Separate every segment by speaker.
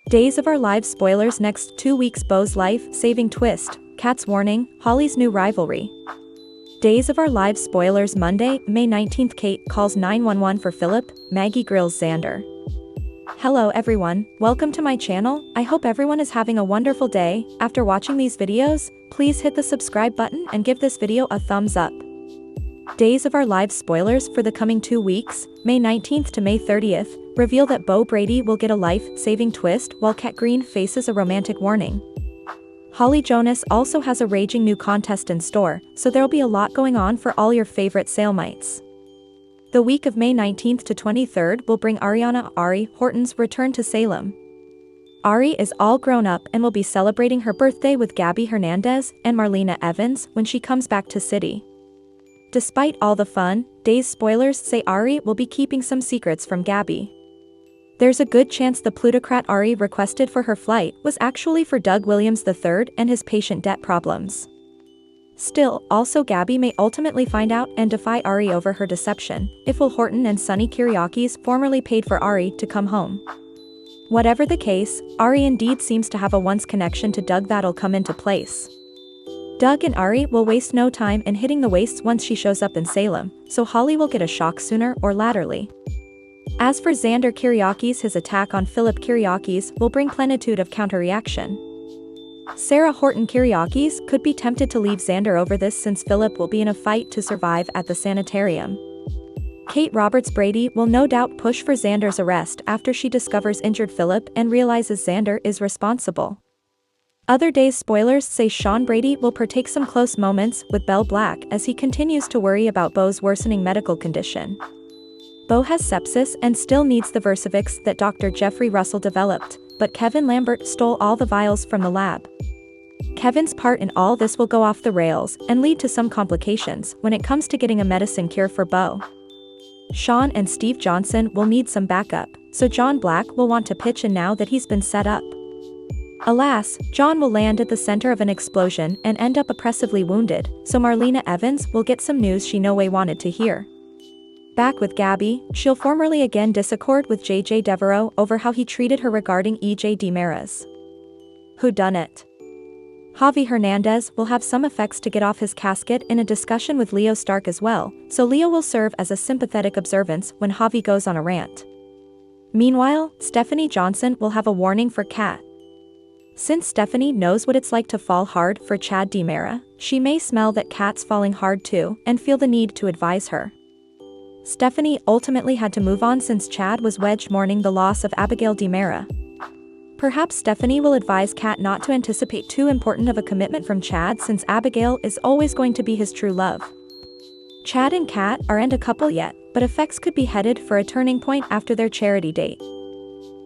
Speaker 1: Days of Our Lives spoilers next 2 weeks. Beau's life-saving twist, Kat's warning, Holly's new rivalry. Days of Our Lives spoilers Monday, May 19th. Kate calls 911 for Philip, Maggie grills Xander. Hello everyone, welcome to my channel. I hope everyone is having a wonderful day. After watching these videos, please hit the subscribe button and give this video a thumbs up. Days of Our Lives spoilers for the coming 2 weeks, May 19th to May 30th, reveal that Beau Brady will get a life-saving twist while Kat Green faces a romantic warning. Holly Jonas also has a raging new contest in store, so there'll be a lot going on for all your favorite Salemites. The week of May 19th to 23rd will bring Ariana Ari Horton's return to Salem. Ari is all grown up and will be celebrating her birthday with Gabby Hernandez and Marlena Evans when she comes back to City. Despite all the fun, Days spoilers say Ari will be keeping some secrets from Gabby. There's a good chance the plutocrat Ari requested for her flight was actually for Doug Williams III and his patient debt problems. Still, also Gabby may ultimately find out and defy Ari over her deception, if Will Horton and Sonny Kiriakis formerly paid for Ari to come home. Whatever the case, Ari indeed seems to have a once connection to Doug that'll come into place. Doug and Ari will waste no time in hitting the wastes once she shows up in Salem, so Holly will get a shock sooner or laterally. As for Xander Kiriakis, his attack on Philip Kiriakis will bring plenitude of counter-reaction. Sarah Horton Kiriakis could be tempted to leave Xander over this since Philip will be in a fight to survive at the sanitarium. Kate Roberts Brady will no doubt push for Xander's arrest after she discovers injured Philip and realizes Xander is responsible. Other Days spoilers say Sean Brady will partake some close moments with Belle Black as he continues to worry about Beau's worsening medical condition. Beau has sepsis and still needs the Versavix that Dr. Jeffrey Russell developed, but Kevin Lambert stole all the vials from the lab. Kevin's part in all this will go off the rails and lead to some complications when it comes to getting a medicine cure for Beau. Sean and Steve Johnson will need some backup, so John Black will want to pitch in now that he's been set up. Alas, John will land at the center of an explosion and end up oppressively wounded, so Marlena Evans will get some news she no way wanted to hear. Back with Gabby, she'll formally again disaccord with JJ Devereaux over how he treated her regarding EJ DiMera's whodunit. Javi Hernandez will have some effects to get off his casket in a discussion with Leo Stark as well, so Leo will serve as a sympathetic observance when Javi goes on a rant. Meanwhile, Stephanie Johnson will have a warning for Kat. Since Stephanie knows what it's like to fall hard for Chad DiMera, she may smell that Kat's falling hard too and feel the need to advise her. Stephanie ultimately had to move on since Chad was wedged mourning the loss of Abigail DiMera. Perhaps Stephanie will advise Kat not to anticipate too important of a commitment from Chad since Abigail is always going to be his true love. Chad and Kat aren't a couple yet, but effects could be headed for a turning point after their charity date.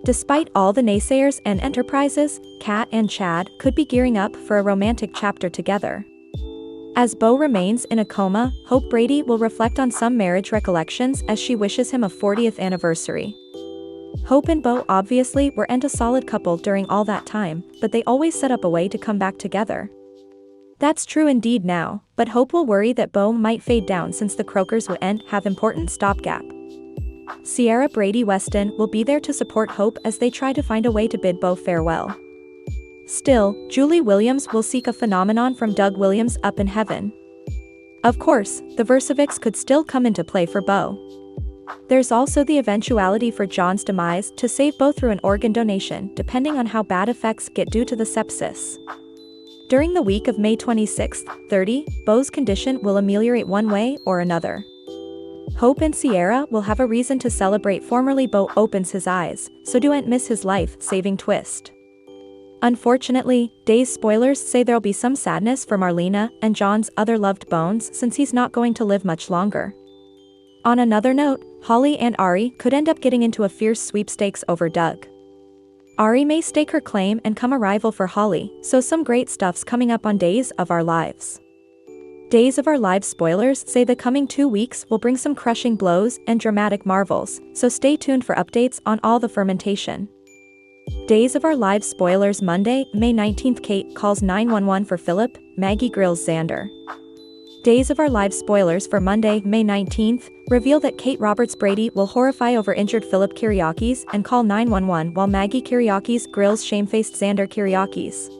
Speaker 1: Despite all the naysayers and enterprises, Kat and Chad could be gearing up for a romantic chapter together. As Beau remains in a coma, Hope Brady will reflect on some marriage recollections as she wishes him a 40th anniversary. Hope and Beau obviously weren't a solid couple during all that time, but they always set up a way to come back together. That's true indeed now, but Hope will worry that Beau might fade down since the Croakers wouldn't have important stopgap. Sierra Brady Weston will be there to support Hope as they try to find a way to bid Beau farewell. Still, Julie Williams will seek a phenomenon from Doug Williams up in heaven. Of course, the Versavix could still come into play for Beau. There's also the eventuality for John's demise to save Beau through an organ donation, depending on how bad effects get due to the sepsis. During the week of May 26th, 30, Beau's condition will ameliorate one way or another. Hope and Sierra will have a reason to celebrate. Formerly Beau opens his eyes, so don't miss his life-saving twist. Unfortunately, Days spoilers say there'll be some sadness for Marlena and John's other loved bones since he's not going to live much longer. On another note, Holly and Ari could end up getting into a fierce sweepstakes over Doug. Ari may stake her claim and come a rival for Holly, so some great stuff's coming up on Days of Our Lives. Days of Our Lives spoilers say the coming 2 weeks will bring some crushing blows and dramatic marvels, so stay tuned for updates on all the fermentation. Days of Our Lives spoilers Monday, May 19th. Kate calls 911 for Philip, Maggie grills Xander. Days of Our Lives spoilers for Monday, May 19th, reveal that Kate Roberts Brady will horrify over injured Philip Kyriakis and call 911 while Maggie Kyriakis grills shamefaced Xander Kyriakis.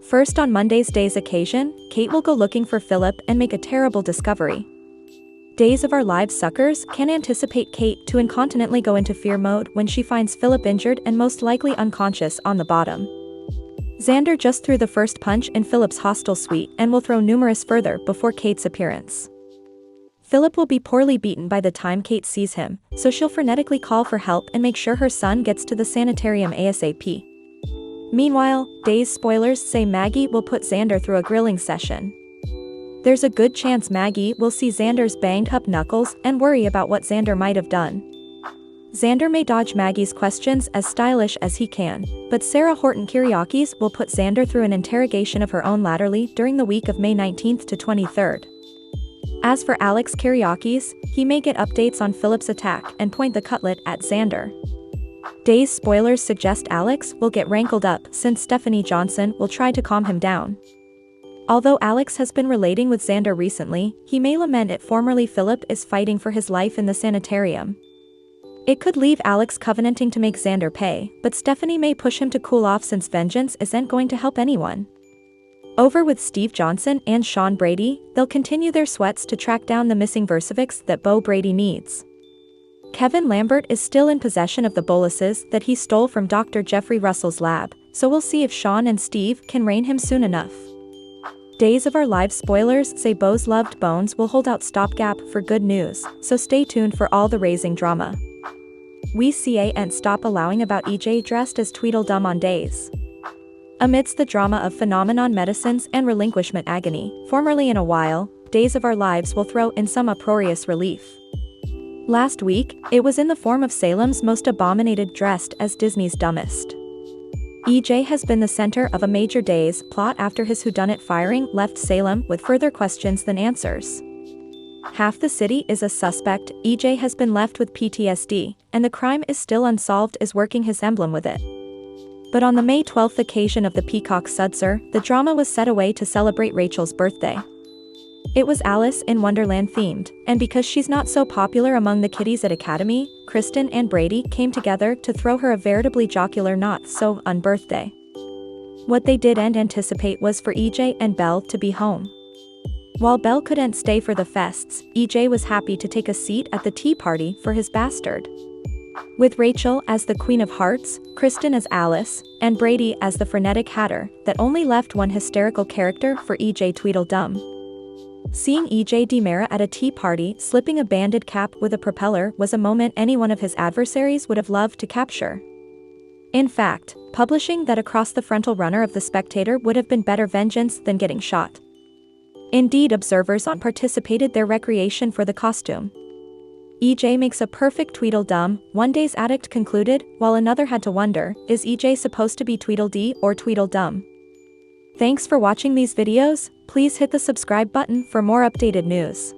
Speaker 1: First on Monday's day's occasion, Kate will go looking for Philip and make a terrible discovery. Days of Our Lives suckers can anticipate Kate to incontinently go into fear mode when she finds Philip injured and most likely unconscious on the bottom. Xander just threw the first punch in Philip's hostel suite and will throw numerous further before Kate's appearance. Philip will be poorly beaten by the time Kate sees him, so she'll frenetically call for help and make sure her son gets to the sanitarium ASAP. Meanwhile, Days spoilers say Maggie will put Xander through a grilling session. There's a good chance Maggie will see Xander's banged-up knuckles and worry about what Xander might have done. Xander may dodge Maggie's questions as stylish as he can, but Sarah Horton Kyriakis will put Xander through an interrogation of her own latterly during the week of May 19th to 23rd. As for Alex Kyriakis, he may get updates on Philip's attack and point the cutlet at Xander. Days spoilers suggest Alex will get rankled up since Stephanie Johnson will try to calm him down. Although Alex has been relating with Xander recently, he may lament it formerly Philip is fighting for his life in the sanitarium. It could leave Alex covenanting to make Xander pay, but Stephanie may push him to cool off since vengeance isn't going to help anyone. Over with Steve Johnson and Sean Brady, they'll continue their sweats to track down the missing Versavix that Beau Brady needs. Kevin Lambert is still in possession of the boluses that he stole from Dr. Jeffrey Russell's lab, so we'll see if Sean and Steve can rein him soon enough. Days of Our Lives spoilers say Beau's loved bones will hold out stopgap for good news, so stay tuned for all the raising drama. We see and stop allowing about EJ dressed as Tweedledum on Days. Amidst the drama of Phenomenon Medicines and Relinquishment Agony, formerly in a while, Days of Our Lives will throw in some uproarious relief. Last week, it was in the form of Salem's Most Abominated dressed as Disney's Dumbest. EJ has been the center of a major Days plot after his whodunit firing left Salem with further questions than answers. Half the city is a suspect, EJ has been left with PTSD, and the crime is still unsolved is working his emblem with it. But on the May 12th occasion of the Peacock Sudser, the drama was set away to celebrate Rachel's birthday. It was Alice in Wonderland themed, and because she's not so popular among the kiddies at Academy, Kristen and Brady came together to throw her a veritably jocular not-so-un-birthday. What they didn't anticipate was for EJ and Belle to be home. While Belle couldn't stay for the fests, EJ was happy to take a seat at the tea party for his bastard. With Rachel as the Queen of Hearts, Kristen as Alice, and Brady as the frenetic hatter, that only left one hysterical character for EJ Tweedledum. Seeing EJ DiMera at a tea party slipping a banded cap with a propeller was a moment any one of his adversaries would have loved to capture. In fact, publishing that across the frontal runner of The Spectator would have been better vengeance than getting shot. Indeed, observers on participated their recreation for the costume. EJ makes a perfect Tweedledum, one Days addict concluded, while another had to wonder, is EJ supposed to be Tweedledee or Tweedledum? Thanks for watching these videos, please hit the subscribe button for more updated news.